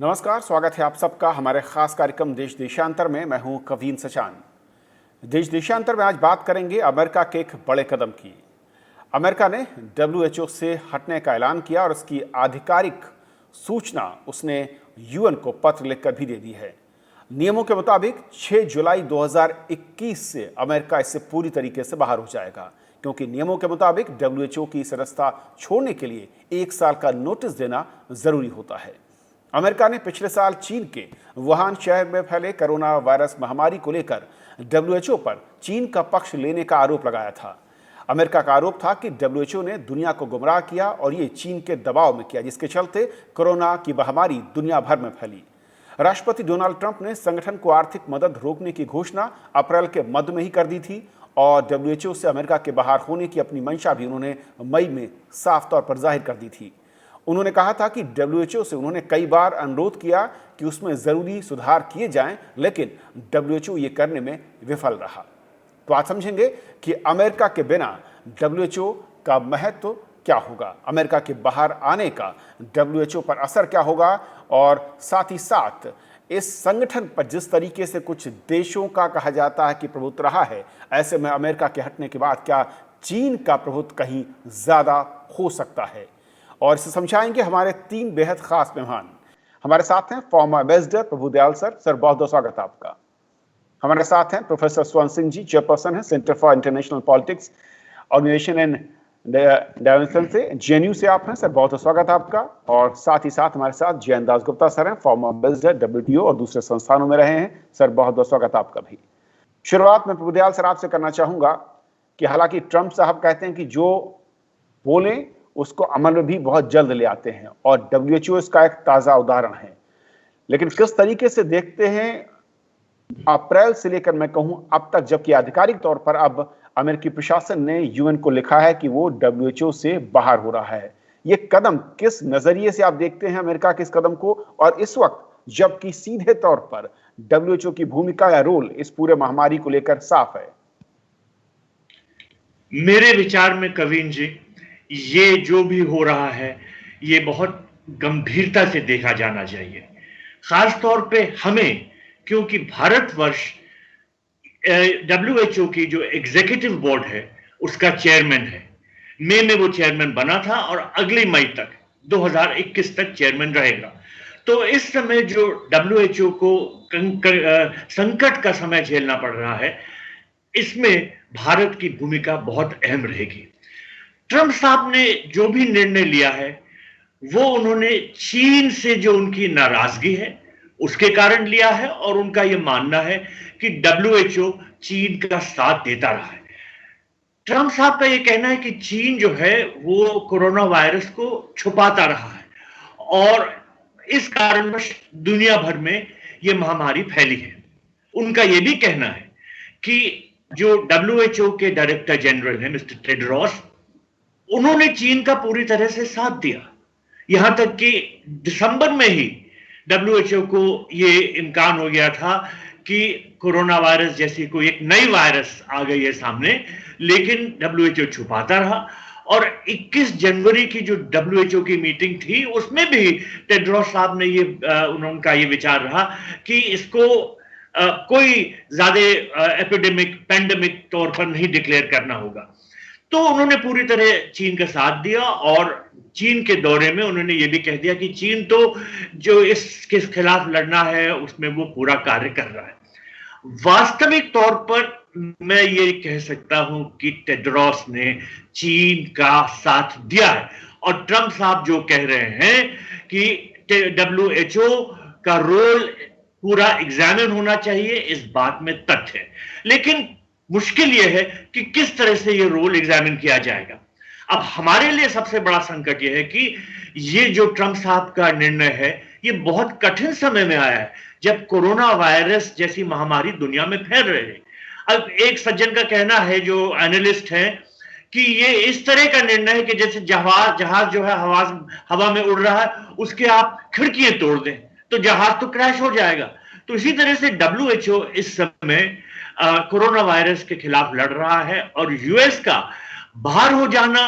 नमस्कार, स्वागत है आप सबका हमारे खास कार्यक्रम देश देशांतर में। मैं हूं कवीन सचान। देश देशांतर में आज बात करेंगे अमेरिका के एक बड़े कदम की। अमेरिका ने WHO से हटने का ऐलान किया और उसकी आधिकारिक सूचना उसने UN को पत्र लिखकर भी दे दी है। नियमों के मुताबिक 6 जुलाई 2021 से अमेरिका इससे पूरी तरीके से बाहर हो जाएगा, क्योंकि नियमों के मुताबिक WHO की सदस्यता छोड़ने के लिए 1 साल का नोटिस देना जरूरी होता है। अमेरिका ने पिछले साल चीन के वुहान शहर में फैले कोरोना वायरस महामारी को लेकर WHO पर चीन का पक्ष लेने का आरोप लगाया था। अमेरिका का आरोप था कि WHO ने दुनिया को गुमराह किया और ये चीन के दबाव में किया, जिसके चलते कोरोना की महामारी दुनिया भर में फैली। राष्ट्रपति डोनाल्ड ट्रंप ने संगठन को आर्थिक मदद रोकने की घोषणा अप्रैल के मध्य में ही कर दी थी और WHO से अमेरिका के बाहर होने की अपनी मंशा भी उन्होंने मई में साफ तौर पर जाहिर कर दी थी। उन्होंने कहा था कि WHO से उन्होंने कई बार अनुरोध किया कि उसमें जरूरी सुधार किए जाएं, लेकिन WHO ये करने में विफल रहा। तो आज समझेंगे कि अमेरिका के बिना WHO का महत्व क्या होगा, अमेरिका के बाहर आने का WHO पर असर क्या होगा और साथ ही साथ इस संगठन पर जिस तरीके से कुछ देशों का कहा जाता है कि प्रभुत्व रहा है, ऐसे में अमेरिका के हटने के बाद क्या चीन का प्रभुत्व कहीं ज्यादा हो सकता है। और इसे समझाएंगे हमारे 3 बेहद खास मेहमान। हमारे साथ हैं फॉर्मर एम्बेसडर प्रभुदयाल सर, बहुत बहुत स्वागत है आपका। हमारे साथ हैं प्रोफेसर स्वर्ण सिंह जी, चेयरपर्सन है Centre for International Politics Organisation and Dimension से, JNU से आप हैं सर, बहुत बहुत स्वागत है आपका। और साथ ही साथ हमारे साथ जयंत दासगुप्ता सर हैं, फॉर्मर एम्बेसडर WTO और दूसरे संस्थानों में रहे हैं सर, बहुत बहुत स्वागत है आपका भी। शुरुआत में प्रभुदयाल सर आपसे करना चाहूंगा कि हालांकि ट्रंप साहब कहते हैं कि जो बोले उसको अमल में भी बहुत जल्द ले आते हैं और WHO इसका एक ताजा उदाहरण है, लेकिन किस तरीके से देखते हैं अप्रैल से लेकर मैं कहूं अब तक, जबकि आधिकारिक तौर पर अब अमेरिकी प्रशासन ने UN को लिखा है कि वो WHO से बाहर हो रहा है, ये कदम किस नजरिए से आप देखते हैं अमेरिका के इस कदम को, और इस वक्त जबकि सीधे तौर पर WHO की भूमिका या रोल इस पूरे महामारी को लेकर साफ है? मेरे विचार में कवीन जी, ये जो भी हो रहा है ये बहुत गंभीरता से देखा जाना चाहिए, खास तौर पे हमें, क्योंकि भारतवर्ष WHO की जो एग्जीक्यूटिव बोर्ड है उसका चेयरमैन है। मई में वो चेयरमैन बना था और अगले मई तक 2021 तक चेयरमैन रहेगा। तो इस समय जो WHO को संकट का समय झेलना पड़ रहा है, इसमें भारत की भूमिका बहुत अहम रहेगी। ट्रंप साहब ने जो भी निर्णय लिया है वो उन्होंने चीन से जो उनकी नाराजगी है उसके कारण लिया है और उनका यह मानना है कि WHO चीन का साथ देता रहा है। ट्रंप साहब का यह कहना है कि चीन जो है वो कोरोना वायरस को छुपाता रहा है और इस कारणवश दुनिया भर में यह महामारी फैली है। उनका यह भी कहना है कि जो WHO के डायरेक्टर जनरल है मिस्टर टेड्रोस, उन्होंने चीन का पूरी तरह से साथ दिया। यहां तक कि दिसंबर में ही WHO को यह इम्कान हो गया था कि कोरोना वायरस जैसी कोई एक नई वायरस आ गई है सामने, लेकिन WHO छुपाता रहा। और 21 जनवरी की जो WHO की मीटिंग थी उसमें भी टेड्रोस साहब ने उनका ये विचार रहा कि इसको कोई ज्यादा एपिडेमिक पैंडेमिक तौर पर नहीं डिक्लेयर करना होगा। तो उन्होंने पूरी तरह चीन का साथ दिया और चीन के दौरे में उन्होंने ये भी कह दिया कि चीन तो जो इसके खिलाफ लड़ना है उसमें वो पूरा कार्य कर रहा है। वास्तविक तौर पर मैं ये कह सकता हूं कि टेड्रोस ने चीन का साथ दिया है और ट्रंप साहब जो कह रहे हैं कि WHO का रोल पूरा एग्जामिन होना चाहिए, इस बात में तथ्य है। लेकिन मुश्किल यह है कि किस तरह से यह रोल एग्जामिन किया जाएगा। अब हमारे लिए सबसे बड़ा संकट यह है कि ये जो ट्रंप साहब का निर्णय है ये बहुत कठिन समय में आया है, जब कोरोना वायरस जैसी महामारी दुनिया में फैल रही है। अब एक सज्जन का कहना है जो एनालिस्ट है कि ये इस तरह का निर्णय है कि जैसे जहाज जो है हवा में उड़ रहा है, उसके आप खिड़कियां तोड़ दें तो जहाज तो क्रैश हो जाएगा। तो इसी तरह से WHO इस समय कोरोना वायरस के खिलाफ लड़ रहा है और US का बाहर हो जाना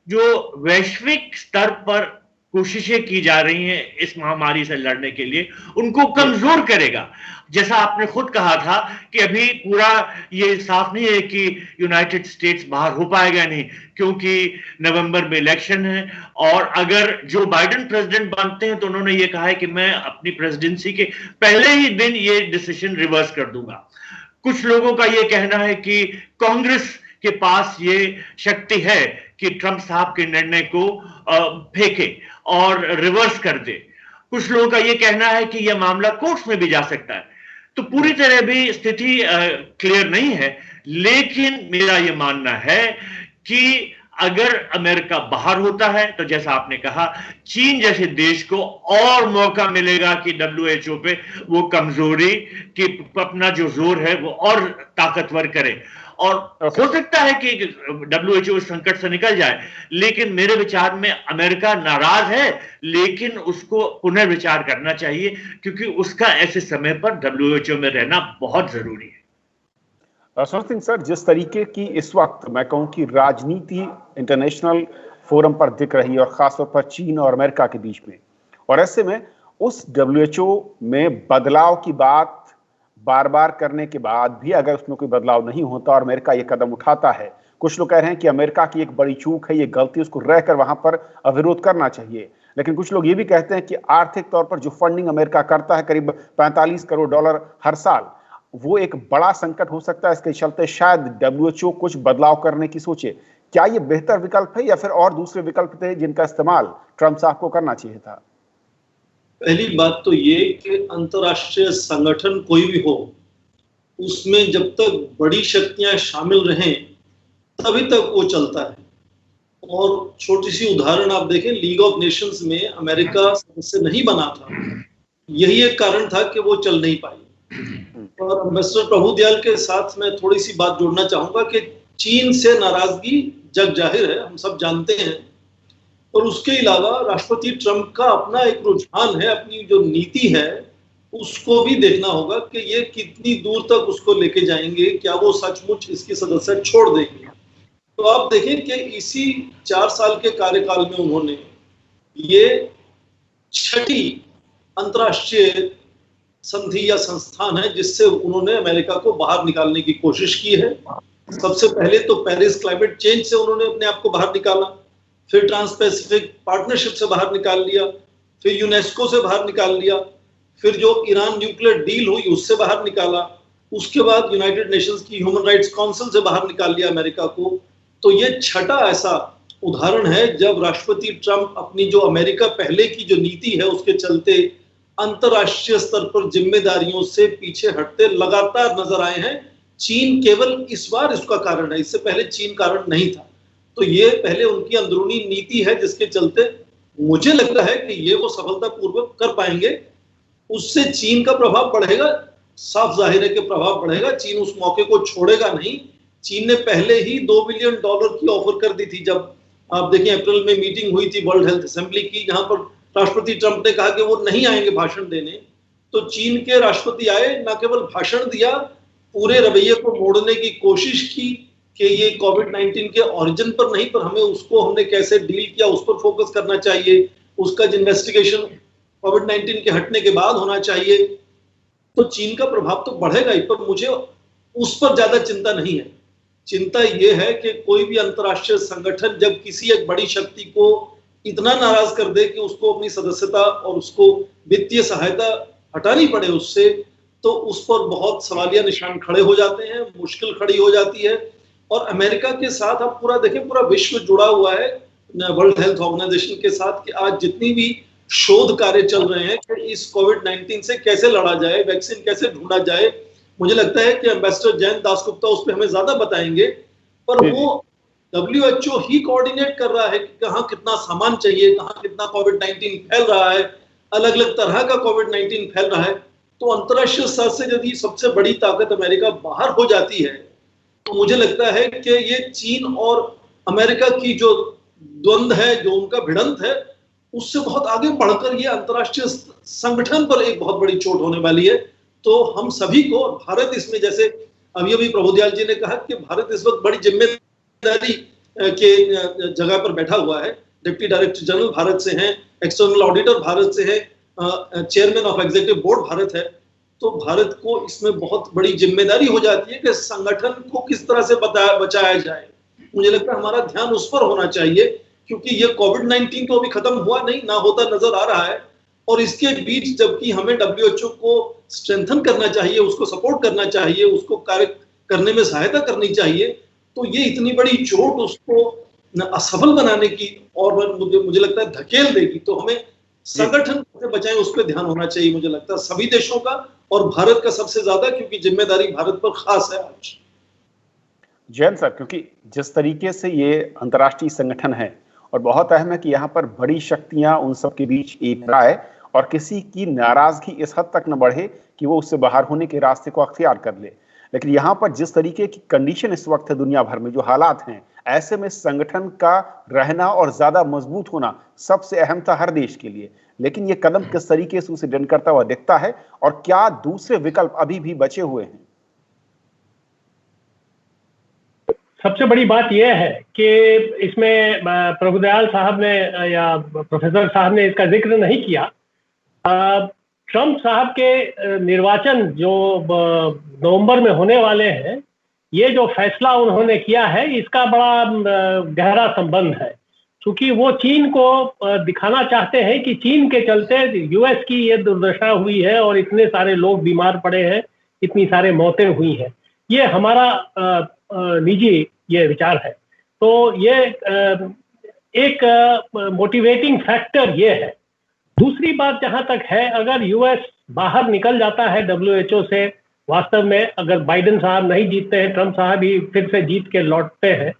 जो वैश्विक स्तर पर कोशिशें की जा रही हैं इस महामारी से लड़ने के लिए, उनको कमजोर करेगा। जैसा आपने खुद कहा था कि अभी पूरा ये साफ नहीं है कि यूनाइटेड स्टेट्स बाहर हो पाएगा नहीं, क्योंकि नवंबर में इलेक्शन है, और अगर जो बाइडेन प्रेसिडेंट बनते हैं तो उन्होंने ये कहा है कि मैं अपनी प्रेसिडेंसी के पहले ही दिन ये डिसीजन रिवर्स कर दूंगा। कुछ लोगों का ये कहना है कि कांग्रेस के पास ये शक्ति है कि ट्रंप साहब के निर्णय को फेंके और रिवर्स कर दे। कुछ लोगों का ये कहना है कि यह मामला कोर्ट्स में भी जा सकता है। तो पूरी तरह भी स्थिति क्लियर नहीं है, लेकिन मेरा यह मानना है कि अगर अमेरिका बाहर होता है तो जैसा आपने कहा, चीन जैसे देश को और मौका मिलेगा कि डब्ल्यूएचओ पे वो कमजोरी कि अपना जो जोर है वो और ताकतवर करे, और हो सकता है कि डब्ल्यूएचओ इस संकट से निकल जाए। लेकिन मेरे विचार में अमेरिका नाराज है, लेकिन उसको पुनर्विचार करना चाहिए, क्योंकि उसका ऐसे समय पर डब्ल्यूएचओ में रहना बहुत जरूरी है। सुनील सिंह सर, जिस तरीके की इस वक्त मैं कहूं कि राजनीति इंटरनेशनल फोरम पर दिख रही है, और खासतौर पर चीन और अमेरिका के बीच में, और ऐसे में उस डब्ल्यूएचओ में बदलाव की बात बार बार करने के बाद भी अगर उसमें कोई बदलाव नहीं होता और अमेरिका ये कदम उठाता है, कुछ लोग कह रहे हैं कि अमेरिका की एक बड़ी चूक है, ये गलती, उसको रहकर वहां पर अविरोध करना चाहिए। लेकिन कुछ लोग ये भी कहते हैं कि आर्थिक तौर पर जो फंडिंग अमेरिका करता है, करीब $45 करोड़ हर साल, वो एक बड़ा संकट हो सकता है। इसके चलते शायद डब्ल्यूएचओ कुछ बदलाव करने की सोचे। क्या ये बेहतर विकल्प है या फिर और दूसरे विकल्प थे जिनका इस्तेमाल ट्रंप साहब को करना चाहिए था? पहली बात तो ये कि अंतर्राष्ट्रीय संगठन कोई भी हो, उसमें जब तक बड़ी शक्तियां शामिल रहें तभी तक वो चलता है। और छोटी सी उदाहरण आप देखें, लीग ऑफ नेशंस में अमेरिका सदस्य नहीं बना था, यही एक कारण था कि वो चल नहीं पाई। और मिस्टर प्रभुदयाल के साथ मैं थोड़ी सी बात जोड़ना चाहूंगा कि चीन से नाराजगी जग जाहिर है, हम सब जानते हैं। और उसके अलावा राष्ट्रपति ट्रंप का अपना एक रुझान है, अपनी जो नीति है उसको भी देखना होगा कि ये कितनी दूर तक उसको लेके जाएंगे, क्या वो सचमुच इसकी सदस्य छोड़ देंगे। तो आप देखें कि इसी 4 साल के कार्यकाल में उन्होंने ये 6ठी अंतर्राष्ट्रीय संधि या संस्थान है जिससे उन्होंने अमेरिका को बाहर निकालने की कोशिश की है। सबसे पहले तो पेरिस क्लाइमेट चेंज से उन्होंने अपने आप को बाहर निकाला, फिर ट्रांस पैसिफिक पार्टनरशिप से बाहर निकाल लिया, फिर यूनेस्को से बाहर निकाल लिया, फिर जो ईरान न्यूक्लियर डील हुई उससे बाहर निकाला, उसके बाद यूनाइटेड नेशंस की ह्यूमन राइट्स काउंसिल से बाहर निकाल लिया अमेरिका को। तो ये 6ठा ऐसा उदाहरण है जब राष्ट्रपति ट्रंप अपनी जो अमेरिका पहले की जो नीति है उसके चलते अंतरराष्ट्रीय स्तर पर जिम्मेदारियों से पीछे हटते लगातार नजर आए हैं। चीन केवल इस बार इसका कारण है, इससे पहले चीन कारण नहीं था। तो ये पहले उनकी अंदरूनी नीति है जिसके चलते मुझे लगता है कि ये वो सफलतापूर्वक कर पाएंगे। उससे चीन का प्रभाव बढ़ेगा, साफ जाहिर है कि प्रभाव बढ़ेगा। चीन उस मौके को छोड़ेगा नहीं। चीन ने पहले ही $2 बिलियन की ऑफर कर दी थी, जब आप देखें अप्रैल में मीटिंग हुई थी वर्ल्ड हेल्थ असेंबली की, जहां पर राष्ट्रपति ट्रंप ने कहा कि वो नहीं आएंगे भाषण देने। तो चीन के राष्ट्रपति आए, न केवल भाषण दिया, पूरे रवैये को मोड़ने की कोशिश की कि ये कोविड-19 के ओरिजिन पर नहीं, पर हमने कैसे डील किया उस पर फोकस करना चाहिए, उसका इन्वेस्टिगेशन कोविड-19 के हटने के बाद होना चाहिए। तो चीन का प्रभाव तो बढ़ेगा ही, पर मुझे उस पर ज्यादा चिंता नहीं है। चिंता यह है कि कोई भी अंतरराष्ट्रीय संगठन जब किसी एक बड़ी शक्ति को इतना नाराज कर दे कि उसको अपनी सदस्यता और उसको वित्तीय सहायता हटानी पड़े उससे, तो उस पर बहुत सवालिया निशान खड़े हो जाते हैं, मुश्किल खड़ी हो जाती है। और अमेरिका के साथ आप पूरा देखें, पूरा विश्व जुड़ा हुआ है वर्ल्ड हेल्थ ऑर्गेनाइजेशन के साथ कि आज जितनी भी शोध कार्य चल रहे हैं कि इस कोविड-19 से कैसे लड़ा जाए, वैक्सीन कैसे ढूंढा जाए, मुझे लगता है कि एम्बेसडर जयंत दासगुप्ता उस पर हमें ज्यादा बताएंगे। पर वो WHO ही कोऑर्डिनेट कर रहा है कि कहाँ कितना सामान चाहिए, कहाँ कितना कोविड-19 फैल रहा है, अलग अलग तरह का कोविड-19 फैल रहा है। तो अंतरराष्ट्रीय स्तर से यदि सबसे बड़ी ताकत अमेरिका बाहर हो जाती है तो मुझे लगता है कि ये चीन और अमेरिका की जो द्वंद्व है, जो उनका भिड़ंत है, उससे बहुत आगे बढ़कर ये अंतरराष्ट्रीय संगठन पर एक बहुत बड़ी चोट होने वाली है। तो हम सभी को, भारत इसमें, जैसे अभी प्रभुदयाल जी ने कहा कि भारत इस वक्त बड़ी जिम्मेदारी के जगह पर बैठा हुआ है, डिप्टी डायरेक्टर जनरल भारत से हैं, एक्सटर्नल ऑडिटर भारत से है, chairman of executive board Bharat है। तो भारत को इसमें बहुत बड़ी जिम्मेदारी हो जाती है कि संगठन को किस तरह से बचाया जाए। मुझे लगता है हमारा ध्यान उस पर होना चाहिए, क्योंकि ये कोविड-19 तो अभी खत्म हुआ नहीं, ना होता नजर आ रहा है, और इसके बीच जबकि हमें डब्ल्यूएचओ को स्ट्रेंथन करना चाहिए, उसको सपोर्ट करना चाहिए, उसको कार्य करने में सहायता करनी चाहिए, तो ये इतनी बड़ी चोट उसको असफल बनाने की और मुझे लगता है धकेल देगी। तो हमें संगठन से बचाएं, उस पर ध्यान होना चाहिए, मुझे लगता है सभी देशों का और भारत का सबसे ज्यादा, क्योंकि जिम्मेदारी भारत पर खास है आज। जयंत सर, क्योंकि जिस तरीके से ये अंतर्राष्ट्रीय संगठन है और बहुत अहम है कि यहाँ पर बड़ी शक्तियां उन सब के बीच एक राय और किसी की नाराजगी इस हद तक न बढ़े कि वो उससे बाहर होने के रास्ते को अख्तियार कर ले। लेकिन यहाँ पर जिस तरीके की कंडीशन इस वक्त है दुनिया भर में, जो हालात हैं, ऐसे में संगठन का रहना और ज्यादा मजबूत होना सबसे अहम था हर देश के लिए। लेकिन ये कदम किस तरीके से उसे डंड करता हुआ दिखता है और क्या दूसरे विकल्प अभी भी बचे हुए हैं? सबसे बड़ी बात यह है कि इसमें प्रभुदयाल साहब ने या प्रोफेसर साहब ने इसका जिक्र नहीं किया। ट्रंप साहब के निर्वाचन जो नवंबर में होने वाले हैं, ये जो फैसला उन्होंने किया है इसका बड़ा गहरा संबंध है, क्योंकि वो चीन को दिखाना चाहते हैं कि चीन के चलते यूएस की ये दुर्दशा हुई है और इतने सारे लोग बीमार पड़े हैं, इतनी सारे मौतें हुई हैं। ये हमारा निजी ये विचार है। तो ये एक मोटिवेटिंग फैक्टर ये है। दूसरी बात जहां तक है, अगर यूएस बाहर निकल जाता है डब्ल्यूएचओ से, वास्तव में अगर बाइडेन साहब नहीं जीतते हैं, ट्रंप साहब ही फिर से जीत के लौटते हैं,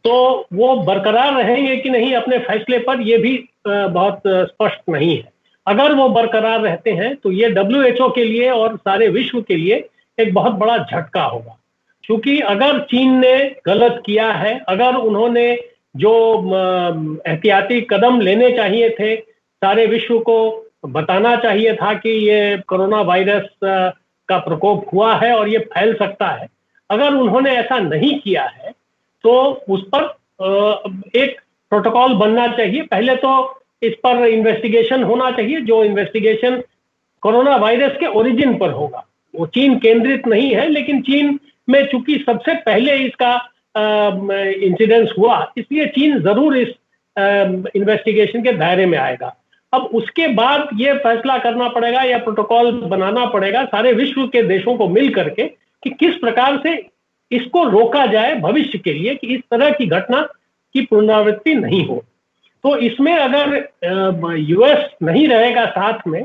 तो वो बरकरार रहेंगे कि नहीं अपने फैसले पर, यह भी बहुत स्पष्ट नहीं है। अगर वो बरकरार रहते हैं तो ये डब्ल्यूएचओ के लिए और सारे विश्व के लिए एक बहुत बड़ा झटका होगा, क्योंकि अगर चीन ने गलत किया है, अगर उन्होंने जो एहतियाती कदम लेने चाहिए थे, सारे विश्व को बताना चाहिए था कि ये कोरोना वायरस का प्रकोप हुआ है और ये फैल सकता है, अगर उन्होंने ऐसा नहीं किया है तो उस पर एक प्रोटोकॉल बनना चाहिए। पहले तो इस पर इन्वेस्टिगेशन होना चाहिए, जो इन्वेस्टिगेशन कोरोना वायरस के ओरिजिन पर होगा। वो चीन केंद्रित नहीं है, लेकिन चीन में चूंकि सबसे पहले इसका इंसिडेंस हुआ, इसलिए चीन जरूर इस इन्वेस्टिगेशन के दायरे में आएगा। अब उसके बाद ये फैसला करना पड़ेगा या प्रोटोकॉल बनाना पड़ेगा सारे विश्व के देशों को मिल करके कि किस प्रकार से इसको रोका जाए भविष्य के लिए, कि इस तरह की घटना की पुनरावृत्ति नहीं हो। तो इसमें अगर यूएस नहीं रहेगा साथ में,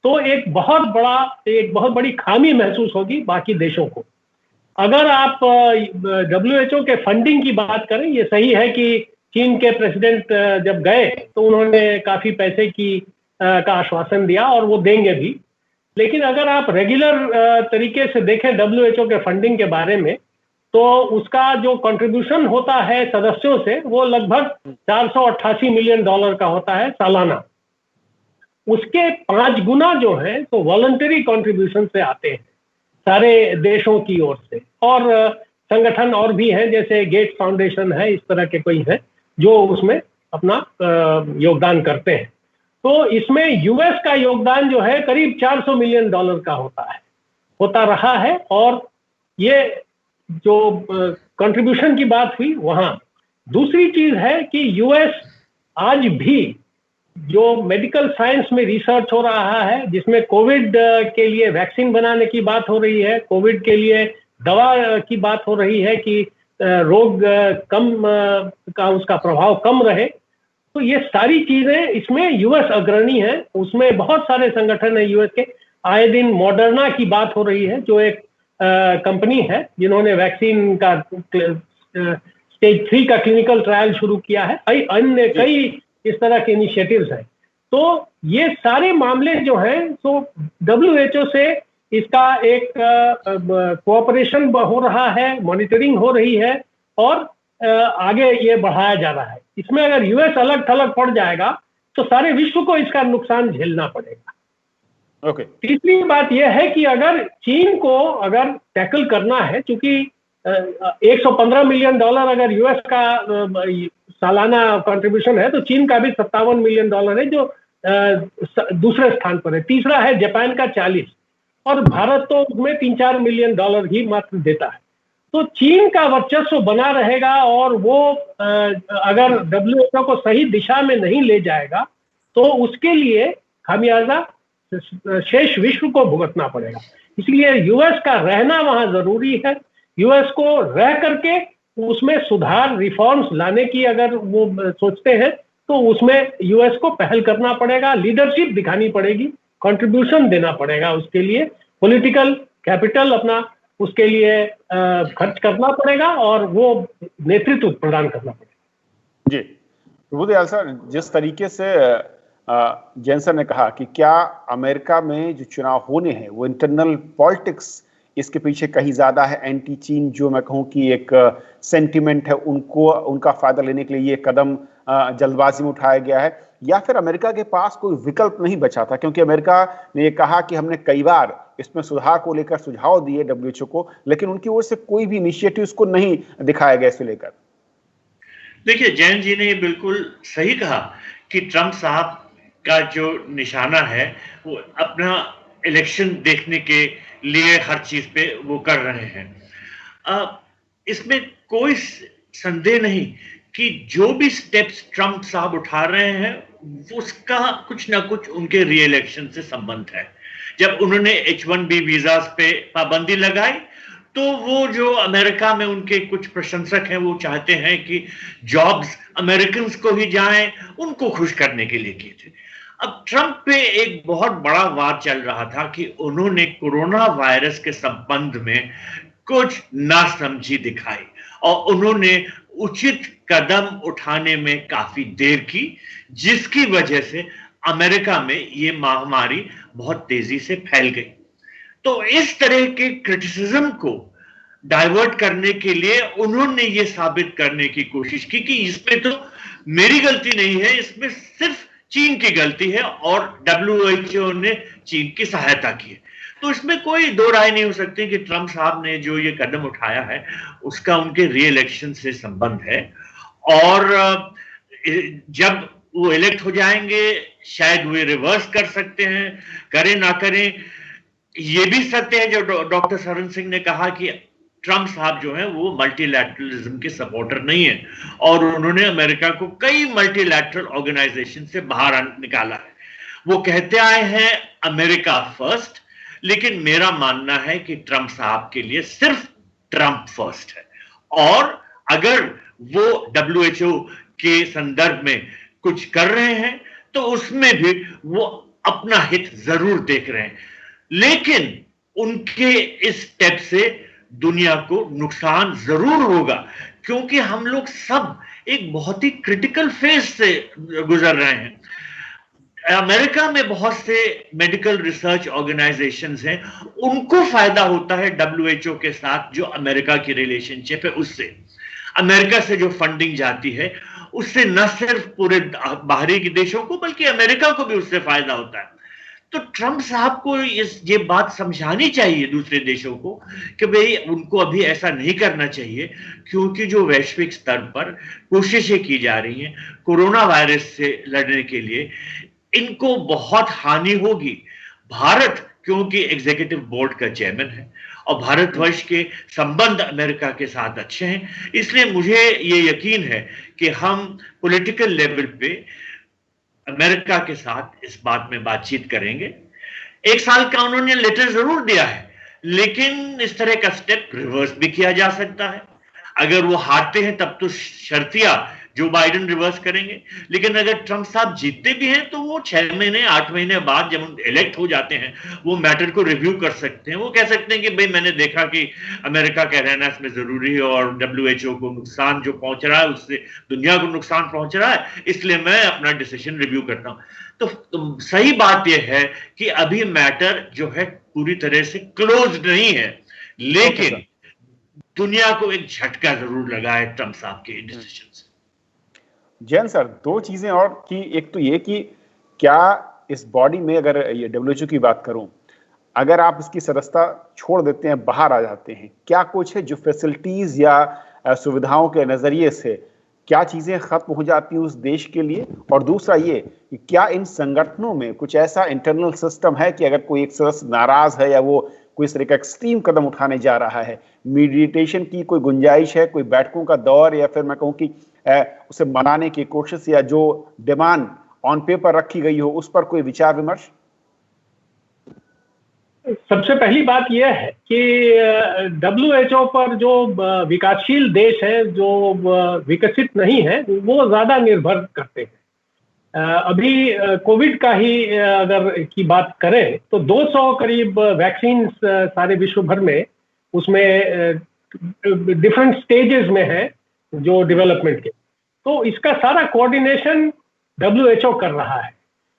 तो एक बहुत बड़ी खामी महसूस होगी बाकी देशों को। अगर आप डब्ल्यूएचओ के फंडिंग की बात करें, ये सही है कि चीन के प्रेसिडेंट जब गए तो उन्होंने काफी पैसे का आश्वासन दिया और वो देंगे भी, लेकिन अगर आप रेगुलर तरीके से देखें डब्ल्यूएचओ के फंडिंग के बारे में, तो उसका जो कंट्रीब्यूशन होता है सदस्यों से, वो लगभग $488 मिलियन का होता है सालाना। उसके 5 गुना जो है तो वॉलंटरी कंट्रीब्यूशन से आते हैं सारे देशों की ओर से, और संगठन और भी हैं, जैसे गेट्स फाउंडेशन है, इस तरह के कोई है जो उसमें अपना योगदान करते हैं। तो इसमें यूएस का योगदान जो है करीब $400 मिलियन का होता रहा है। और ये जो कंट्रीब्यूशन की बात हुई वहां, दूसरी चीज है कि यूएस आज भी जो मेडिकल साइंस में रिसर्च हो रहा है, जिसमें कोविड के लिए वैक्सीन बनाने की बात हो रही है, कोविड के लिए दवा की बात हो रही है कि रोग कम का उसका प्रभाव कम रहे, तो ये सारी चीजें इसमें यूएस अग्रणी है। उसमें बहुत सारे संगठन है यूएस के। आए दिन मॉडर्ना की बात हो रही है, जो एक कंपनी है जिन्होंने वैक्सीन का स्टेज 3 का क्लिनिकल ट्रायल शुरू किया है। अन्य कई इस तरह के इनिशिएटिव्स हैं। तो ये सारे मामले जो हैं, तो डब्ल्यूएचओ से इसका एक कोऑपरेशन हो रहा है, मॉनिटरिंग हो रही है और आगे ये बढ़ाया जा रहा है। इसमें अगर यूएस अलग थलग पड़ जाएगा तो सारे विश्व को इसका नुकसान झेलना पड़ेगा। तीसरी बात यह है कि अगर चीन को अगर टैकल करना है, क्योंकि $115 मिलियन अगर यूएस का सालाना कंट्रीब्यूशन है, तो चीन का भी $57 मिलियन है, जो दूसरे स्थान पर है। तीसरा है जापान का 40, और भारत तो उसमें $3-4 मिलियन ही मात्र देता है। तो चीन का वर्चस्व बना रहेगा, और वो अगर डब्ल्यूएचओ को सही दिशा में नहीं ले जाएगा तो उसके लिए खामियाजा शेष विश्व को भुगतना पड़ेगा। इसलिए यूएस का रहना वहां जरूरी है। यूएस को रह करके उसमें सुधार, रिफॉर्म्स लाने की अगर वो सोचते हैं तो उसमें यूएस को पहल करना पड़ेगा, लीडरशिप दिखानी पड़ेगी, कंट्रीब्यूशन देना पड़ेगा, उसके लिए पॉलिटिकल कैपिटल अपना उसके लिए खर्च करना पड़ेगा, और वो नेतृत्व प्रदान करना पड़ेगा। जी प्रभुदयाल सर, जिस तरीके से जैन सर ने कहा कि क्या अमेरिका में जो चुनाव होने हैं वो इंटरनल पॉलिटिक्स इसके पीछे कहीं ज्यादा है, एंटी चीन जो मैं कहूँ कि एक सेंटिमेंट है, उनको उनका फायदा लेने के लिए ये कदम जल्दबाजी में उठाया गया है, या फिर अमेरिका के पास कोई विकल्प नहीं बचा था? क्योंकि अमेरिका ने ये कहा कि हमने कई बार इसमें सुधार को लेकर सुझाव दिए डब्ल्यूएचओ को, लेकिन उनकी ओर से कोई भी इनिशिएटिव उसको नहीं दिखाया गया इसे लेकर। देखिए, जैन जी ने बिल्कुल सही कहा कि ट्रंप साहब का जो निशाना है वो अपना इलेक्शन देखने के लिए हर चीज पे वो कर रहे हैं। इसमें कोई संदेह नहीं कि जो भी स्टेप्स ट्रंप साहब उठा रहे हैं उसका कुछ ना कुछ उनके रीइलेक्शन से संबंध है। जब उन्होंने H-1B वीजास पे पाबंदी लगाई तो वो जो अमेरिका में उनके कुछ प्रशंसक हैं वो चाहते हैं कि जॉब्स अमेरिकन को ही जाएं, उनको खुश करने के लिए किए थे। अब ट्रंप पे एक बहुत बड़ा वार चल रहा था कि उन्होंने कोरोना वायरस के संबंध में कुछ नासमझी दिखाई और उन्होंने उचित कदम उठाने में काफी देर की, जिसकी वजह से अमेरिका में ये महामारी बहुत तेजी से फैल गई। तो इस तरह के क्रिटिसिज्म को डाइवर्ट करने के लिए उन्होंने ये साबित करने की कोशिश की कि इसमें तो मेरी गलती नहीं है, इसमें सिर्फ चीन की गलती है और डब्ल्यूएचओ ने चीन की सहायता की है। तो इसमें कोई दो राय नहीं हो सकती कि ट्रंप साहब ने जो ये कदम उठाया है उसका उनके रीइलेक्शन से संबंध है, और जब वो इलेक्ट हो जाएंगे शायद वे रिवर्स कर सकते हैं, करें ना करें। ये भी सत्य है जो डॉक्टर सरन सिंह ने कहा कि ट्रंप साहब जो है वो मल्टीलैटरलिज्म के सपोर्टर नहीं है और उन्होंने अमेरिका को कई मल्टीलैटरल ऑर्गेनाइजेशन से बाहर निकाला है। वो कहते आए हैं अमेरिका फर्स्ट, लेकिन मेरा मानना है कि ट्रंप साहब के लिए सिर्फ ट्रंप फर्स्ट है, और अगर वो डब्ल्यूएचओ के संदर्भ में कुछ कर रहे हैं तो उसमें भी वो अपना हित जरूर देख रहे हैं, लेकिन उनके इस स्टेप से दुनिया को नुकसान जरूर होगा, क्योंकि हम लोग सब एक बहुत ही क्रिटिकल फेज से गुजर रहे हैं। अमेरिका में बहुत से मेडिकल रिसर्च ऑर्गेनाइजेशंस हैं, उनको फायदा होता है डब्ल्यूएचओ के साथ जो अमेरिका की रिलेशनशिप है उससे। अमेरिका से जो फंडिंग जाती है उससे न सिर्फ पूरे बाहरी देशों को बल्कि अमेरिका को भी उससे फायदा होता है। तो ट्रंप साहब को ये बात समझानी चाहिए दूसरे देशों को कि भाई उनको अभी ऐसा नहीं करना चाहिए, क्योंकि जो वैश्विक स्तर पर कोशिशें की जा रही हैं कोरोना वायरस से लड़ने के लिए, इनको बहुत हानि होगी। भारत क्योंकि एग्जीक्यूटिव बोर्ड का चेयरमैन है और भारतवर्ष के संबंध अमेरिका के साथ अच्छे हैं, इसलिए मुझे ये यकीन है कि हम पॉलिटिकल लेवल पे अमेरिका के साथ इस बात में बातचीत करेंगे। 1 साल का उन्होंने लेटर जरूर दिया है, लेकिन इस तरह का स्टेप रिवर्स भी किया जा सकता है। अगर वो हारते हैं तब तो शर्तिया जो बाइडेन रिवर्स करेंगे, लेकिन अगर ट्रंप साहब जीतते भी हैं तो वो 6 महीने 8 महीने बाद जब इलेक्ट हो जाते हैं वो मैटर को रिव्यू कर सकते हैं। वो कह सकते हैं कि भाई मैंने देखा कि अमेरिका का रहना इसमें जरूरी है और डब्ल्यूएचओ को नुकसान जो पहुंच रहा है उससे दुनिया को नुकसान पहुंच रहा है, इसलिए मैं अपना डिसीजन रिव्यू करता हूं। तो सही बात यह है कि अभी मैटर जो है पूरी तरह से क्लोज नहीं है, लेकिन दुनिया को एक झटका जरूर लगा है ट्रंप साहब के डिसीजन से। जैन सर, 2 चीजें और कि एक तो ये कि क्या इस बॉडी में, अगर ये डब्ल्यूएचओ की बात करूं, अगर आप इसकी सदस्यता छोड़ देते हैं, बाहर आ जाते हैं, क्या कुछ है जो फैसिलिटीज या सुविधाओं के नजरिए से क्या चीजें खत्म हो जाती हैं उस देश के लिए? और दूसरा ये कि क्या इन संगठनों में कुछ ऐसा इंटरनल सिस्टम है कि अगर कोई एक सदस्य नाराज है या वो कोई इस तरह का एक्सट्रीम कदम उठाने जा रहा है, मीडिएशन की कोई गुंजाइश है, कोई बैठकों का दौर, या फिर मैं कहूँ कि उसे मनाने की कोशिश या जो डिमांड ऑन पेपर रखी गई हो उस पर कोई विचार विमर्श? सबसे पहली बात यह है कि WHO पर जो विकासशील देश है, जो विकसित नहीं है, वो ज्यादा निर्भर करते हैं। अभी कोविड का ही अगर की बात करें तो 200 करीब वैक्सीन सारे विश्व भर में, उसमें डिफरेंट स्टेजेस में है जो डेवलपमेंट के, तो इसका सारा कोऑर्डिनेशन WHO कर रहा है।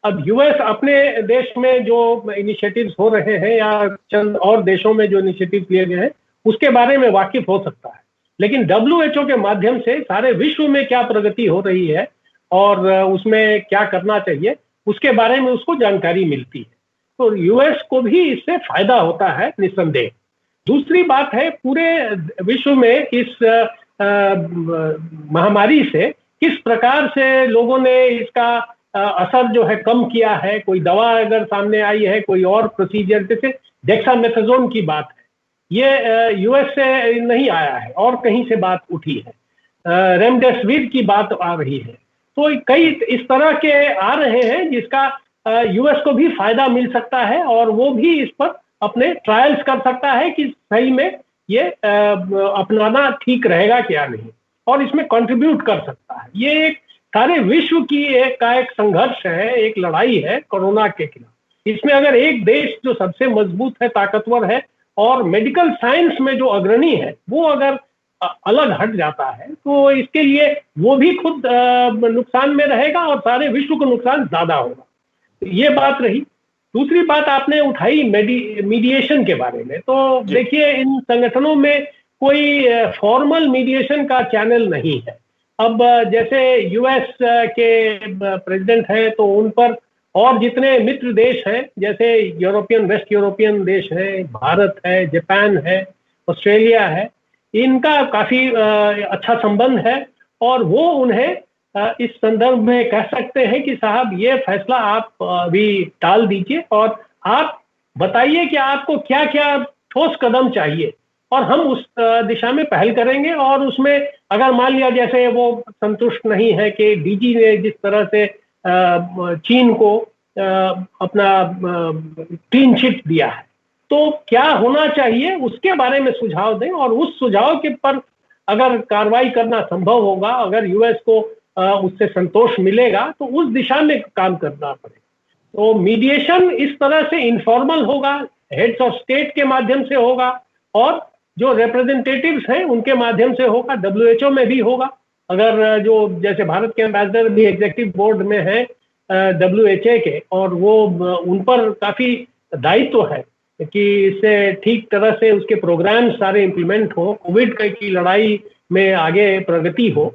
अब यूएस अपने देश में जो इनिशिएटिव्स हो रहे हैं या चंद और देशों में जो इनिशिएटिव्स लिए गए हैं उसके बारे में वाकिफ हो सकता है, लेकिन WHO के माध्यम से सारे विश्व में क्या प्रगति हो रही है और उसमें क्या करना चाहिए उसके बारे में उसको जानकारी मिलती है, तो यूएस को भी इससे फायदा होता है निस्संदेह। दूसरी बात है, पूरे विश्व में इस महामारी से किस प्रकार से लोगों ने इसका असर जो है कम किया है। कोई दवा अगर सामने आई है, कोई और प्रोसीजर, जैसे डेक्सामेथासोन की बात है, ये यूएस से नहीं आया है और कहीं से बात उठी है। रेमडेसिविर की बात आ रही है, तो कई इस तरह के आ रहे हैं जिसका यूएस को भी फायदा मिल सकता है और वो भी इस पर अपने ट्रायल्स कर सकता है कि सही में ये अपनाना ठीक रहेगा क्या नहीं, और इसमें कंट्रीब्यूट कर सकता है। ये एक सारे विश्व की एक संघर्ष है, एक लड़ाई है कोरोना के खिलाफ। इसमें अगर एक देश जो सबसे मजबूत है, ताकतवर है और मेडिकल साइंस में जो अग्रणी है, वो अगर अलग हट जाता है तो इसके लिए वो भी खुद नुकसान में रहेगा और सारे विश्व को नुकसान ज्यादा होगा। ये बात रही। दूसरी बात आपने उठाई मीडिएशन के बारे में, तो देखिए इन संगठनों में कोई फॉर्मल मीडिएशन का चैनल नहीं है। अब जैसे यूएस के प्रेसिडेंट हैं तो उन पर और जितने मित्र देश हैं, जैसे वेस्ट यूरोपियन देश हैं, भारत है, जापान है, ऑस्ट्रेलिया है, इनका काफी अच्छा संबंध है और वो उन्हें इस संदर्भ में कह सकते हैं कि साहब ये फैसला आप अभी टाल दीजिए और आप बताइए कि आपको क्या क्या ठोस कदम चाहिए और हम उस दिशा में पहल करेंगे। और उसमें अगर मान लिया जैसे वो संतुष्ट नहीं है कि डीजी ने जिस तरह से चीन को अपना क्लीन चिट दिया है, तो क्या होना चाहिए उसके बारे में सुझाव दें और उस सुझाव के पर अगर कार्रवाई करना संभव होगा, अगर यूएस को उससे संतोष मिलेगा तो उस दिशा में काम करना पड़ेगा। तो मीडिएशन इस तरह से इनफॉर्मल होगा, हेड्स ऑफ स्टेट के माध्यम से होगा और जो रिप्रेजेंटेटिव्स हैं उनके माध्यम से होगा, WHO में भी होगा। अगर जो जैसे भारत के एम्बेसडर भी एग्जीक्यूटिव बोर्ड में है WHO के, और वो उन पर काफी दायित्व है कि इससे ठीक तरह से उसके प्रोग्राम सारे इंप्लीमेंट हो, कोविड की लड़ाई में आगे प्रगति हो,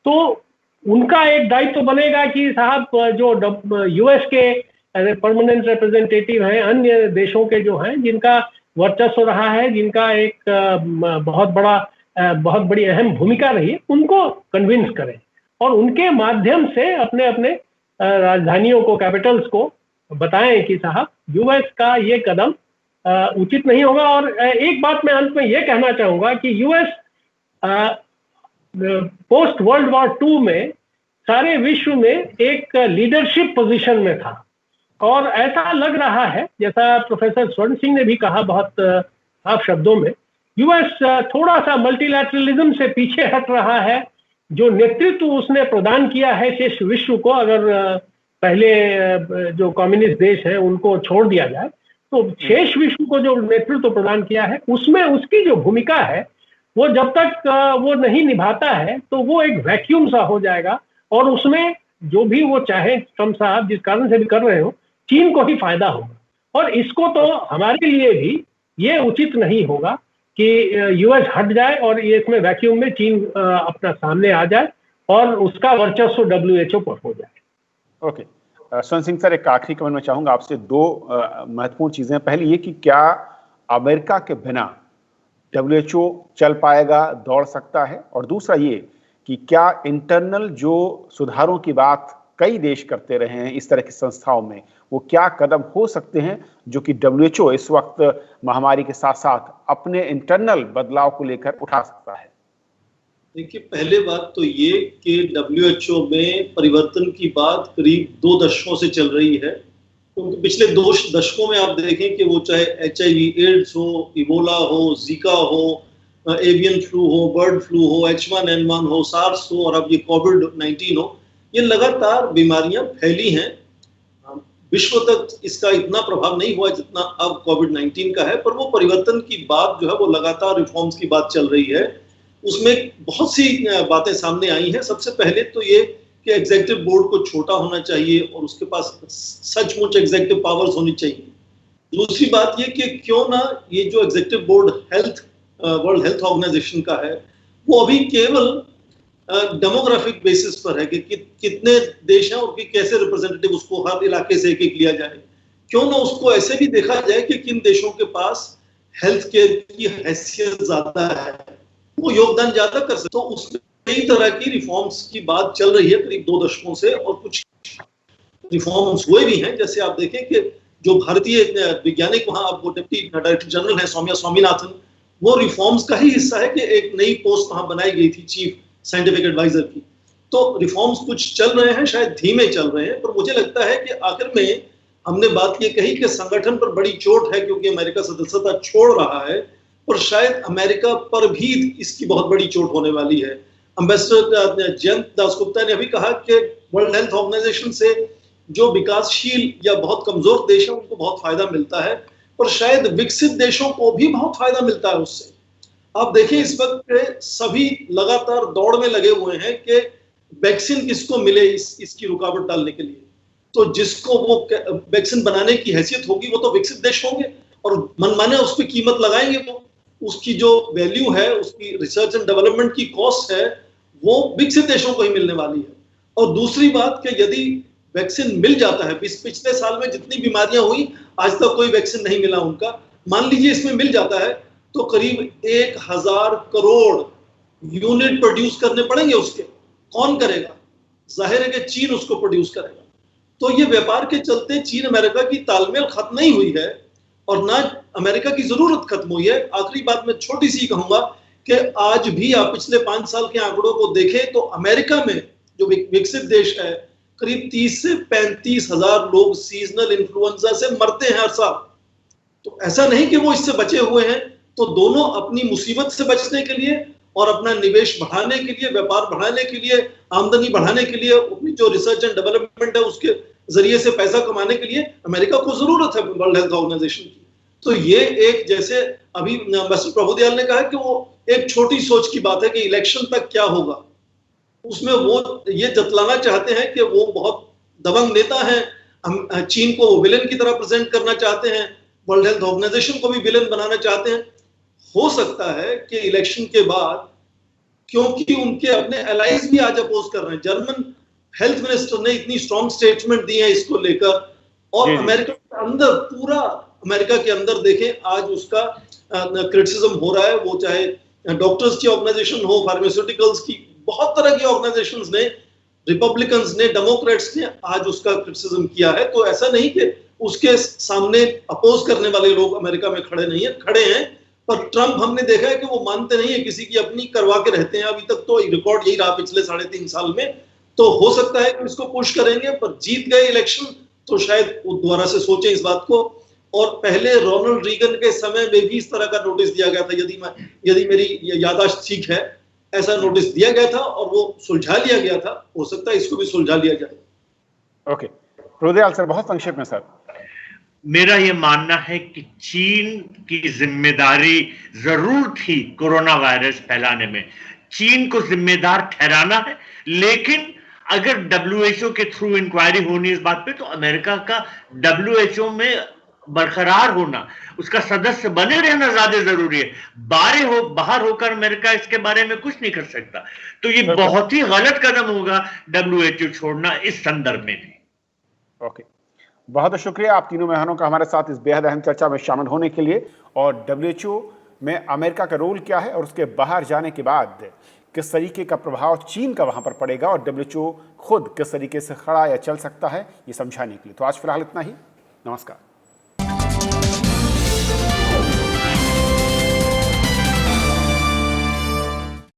तो उनका एक दायित्व बनेगा कि साहब जो यूएस के परमानेंट रिप्रेजेंटेटिव हैं, अन्य देशों के जो हैं जिनका वर्चस्व रहा है, जिनका एक बहुत बड़ी अहम भूमिका रही है, उनको कन्विंस करें और उनके माध्यम से अपने अपने राजधानियों को, कैपिटल्स को बताएं कि साहब यूएस का ये कदम उचित नहीं होगा। और एक बात मैं अंत में ये कहना चाहूंगा कि यूएस पोस्ट वर्ल्ड वॉर 2 में सारे विश्व में एक लीडरशिप पोजीशन में था और ऐसा लग रहा है, जैसा प्रोफेसर स्वर्ण सिंह ने भी कहा बहुत साफ शब्दों में, यूएस थोड़ा सा मल्टीलैटरलिज्म से पीछे हट रहा है। जो नेतृत्व उसने प्रदान किया है शेष विश्व को, अगर पहले जो कम्युनिस्ट देश है उनको छोड़ दिया जाए, तो शेष विश्व को जो नेतृत्व प्रदान किया है उसमें उसकी जो भूमिका है वो जब तक वो नहीं निभाता है तो वो एक वैक्यूम सा हो जाएगा और उसमें जो भी वो चाहे ट्रम्प साहब जिस कारण से भी कर रहे हो, चीन को ही फायदा होगा। और इसको तो हमारे लिए भी ये उचित नहीं होगा कि यूएस हट जाए और ये इसमें वैक्यूम में चीन अपना सामने आ जाए और उसका वर्चस्व WHO पर हो जाए। ओके, स्वयं सिंह सर, एक आखिरी कमेंट में चाहूंगा आपसे। दो महत्वपूर्ण चीजें। पहली ये कि क्या अमेरिका के बिना WHO चल पाएगा, दौड़ सकता है? और दूसरा ये कि क्या इंटरनल जो सुधारों की बात कई देश करते रहे हैं इस तरह की संस्थाओं में, वो क्या कदम हो सकते हैं जो कि WHO इस वक्त महामारी के साथ साथ अपने इंटरनल बदलाव को लेकर उठा सकता है? देखिए, पहले बात तो ये कि WHO में परिवर्तन की बात करीब 2 दशकों से चल रही है, क्योंकि पिछले 2 दशकों में आप देखें कि वो चाहे HIV एड्स हो, इबोला हो, जीका हो, एवियन फ्लू हो, बर्ड फ्लू हो, H1N1 हो, सार्स हो और अब ये कोविड-19 हो, ये लगातार बीमारियां फैली हैं। विश्व तक इसका इतना प्रभाव नहीं हुआ जितना अब कोविड-19 का है, पर वो परिवर्तन की बात जो है वो लगातार रिफॉर्म्स की बात चल रही है। उसमें बहुत सी बातें सामने आई हैं। सबसे पहले तो ये कि एग्जीक्यूटिव बोर्ड को छोटा होना चाहिए और उसके पास सचमुच एग्जीक्यूटिव पावर्स होनी चाहिए। दूसरी बात ये कि क्यों ना ये जो executive board World Health Organization का है, वो अभी केवल डेमोग्राफिक बेसिस पर है कि कितने देश हैं और कि कैसे रिप्रेजेंटेटिव उसको हर इलाके से एक देया जाए। क्यों ना उसको ऐसे भी देखा जाए कि किन देशों के पास हेल्थ केयर की हैसियत ज्यादा है, वो योगदान ज्यादा कर सकते। तो उसमें कई तरह की रिफॉर्म्स की बात चल रही है करीब 2 दशकों से, और कुछ रिफॉर्म्स हुए भी हैं। जैसे आप देखें कि जो भारतीय वैज्ञानिक वहां अब डिप्टी डायरेक्टर जनरल है सौम्या स्वामीनाथन, वो रिफॉर्म्स का ही हिस्सा है कि एक नई पोस्ट वहां बनाई गई थी चीफ साइंटिफिक एडवाइजर की। तो रिफॉर्म्स कुछ चल रहे हैं, शायद धीमे चल रहे हैं, पर मुझे लगता है कि आखिर में हमने बात ये कही कि संगठन पर बड़ी चोट है क्योंकि अमेरिका सदस्यता छोड़ रहा है, और शायद अमेरिका पर भी इसकी बहुत बड़ी चोट होने वाली है। एम्बेसडर जयंत दासगुप्ता ने अभी कहा कि वर्ल्ड हेल्थ ऑर्गेनाइजेशन से जो विकासशील या बहुत कमजोर देश है उनको बहुत फायदा मिलता है, और शायद विकसित देशों को भी बहुत फायदा मिलता है उससे। आप देखिए, इस वक्त सभी लगातार दौड़ में लगे हुए हैं कि वैक्सीन किसको मिले इसकी रुकावट डालने के लिए। तो जिसको वो वैक्सीन बनाने की हैसियत होगी वो तो विकसित देश होंगे, और मनमाने उस पर कीमत लगाएंगे। वो उसकी जो वैल्यू है, उसकी रिसर्च एंड डेवलपमेंट की कॉस्ट है, वो विकसित देशों को ही मिलने वाली है। और दूसरी बात कि यदि वैक्सीन मिल जाता है, पिछले साल में जितनी बीमारियां हुई आज तक कोई वैक्सीन नहीं मिला उनका, मान लीजिए इसमें मिल जाता है तो करीब 1000 करोड़ यूनिट प्रोड्यूस करने पड़ेंगे उसके। कौन करेगा? जाहिर है कि चीन उसको प्रोड्यूस करेगा। तो ये व्यापार के चलते चीन अमेरिका की तालमेल खत्म नहीं हुई है और ना अमेरिका की जरूरत खत्म हुई है। आखिरी बात मैं छोटी सी कहूंगा कि आज भी आप पिछले 5 साल के आंकड़ों को देखें तो अमेरिका में जो विकसित देश है, करीब 30 से 35 हजार लोग सीजनल इन्फ्लुएंजा से मरते हैं हर साल। तो ऐसा नहीं कि वो इससे बचे हुए हैं। तो दोनों अपनी मुसीबत से बचने के लिए और अपना निवेश बढ़ाने के लिए, व्यापार बढ़ाने के लिए, आमदनी बढ़ाने के लिए, अपनी जो रिसर्च एंड डेवलपमेंट है उसके जरिए से पैसा कमाने के लिए अमेरिका को जरूरत है वर्ल्ड हेल्थ ऑर्गेनाइजेशन की। तो ये एक, जैसे अभी मिस्टर प्रभुदयाल ने कहा कि वो एक छोटी सोच की बात है कि इलेक्शन तक क्या होगा, उसमें वो ये जतलाना चाहते हैं कि वो बहुत दबंग नेता हैं, चीन को वो विलेन की तरह प्रेजेंट करना चाहते हैं, वर्ल्ड हेल्थ ऑर्गेनाइजेशन को भी विलेन बनाना चाहते हैं। हो सकता है कि इलेक्शन के बाद, क्योंकि उनके अपने एलाइज भी आज अपोज कर रहे हैं, जर्मन हेल्थ मिनिस्टर ने इतनी स्ट्रॉन्ग स्टेटमेंट दी है इसको लेकर, और अमेरिका के अंदर, पूरा अमेरिका के अंदर देखें आज उसका क्रिटिसिज्म हो रहा है। वो चाहे डॉक्टर्स की ऑर्गेनाइजेशन हो, फार्मास्यूटिकल्स की, बहुत तरह की ऑर्गेनाइजेशंस ने, रिपब्लिकन्स ने, डेमोक्रेट्स ने आज उसका क्रिटिसिज्म किया है। तो ऐसा नहीं कि उसके सामने अपोज करने वाले लोग अमेरिका में खड़े नहीं है, खड़े हैं। पर ट्रंप हमने देखा है कि वो मानते नहीं है किसी की, अपनी करवा के रहते हैं। अभी तक तो रिकॉर्ड यही रहा पिछले 3.5 साल में। तो हो सकता है कि इसको पुश करेंगे, पर जीत गए इलेक्शन तो शायद वो दोबारा से सोचें इस बात को। और पहले रोनाल्ड रीगन के समय में भी इस तरह का नोटिस दिया गया था, यदि मेरी याददाश्त ठीक है, ऐसा नोटिस दिया गया था और वो सुलझा लिया गया था। हो सकता है इसको भी सुलझा लिया जाए। ओके, प्रभुदयाल सर, बहुत संक्षेप में सर। मेरा यह मानना है कि चीन की जिम्मेदारी जरूर थी कोरोना वायरस फैलाने में, चीन को जिम्मेदार ठहराना है। लेकिन अगर WHO के थ्रू इंक्वायरी होनी इस बात पे, तो अमेरिका का WHO में बरकरार होना, उसका सदस्य बने रहना ज्यादा जरूरी है। बाहर होकर अमेरिका इसके बारे में कुछ नहीं कर सकता। तो ये बहुत ही गलत कदम होगा WHO छोड़ना इस संदर्भ में भी। ओके, बहुत बहुत शुक्रिया आप तीनों मेहमानों का हमारे साथ इस बेहद अहम चर्चा में शामिल होने के लिए। और WHO में अमेरिका का रोल क्या है और उसके बाहर जाने के बाद किस तरीके का प्रभाव चीन का वहां पर पड़ेगा और WHO खुद किस तरीके से खड़ा या चल सकता है, ये समझाने के लिए। तो आज फिलहाल इतना ही। नमस्कार।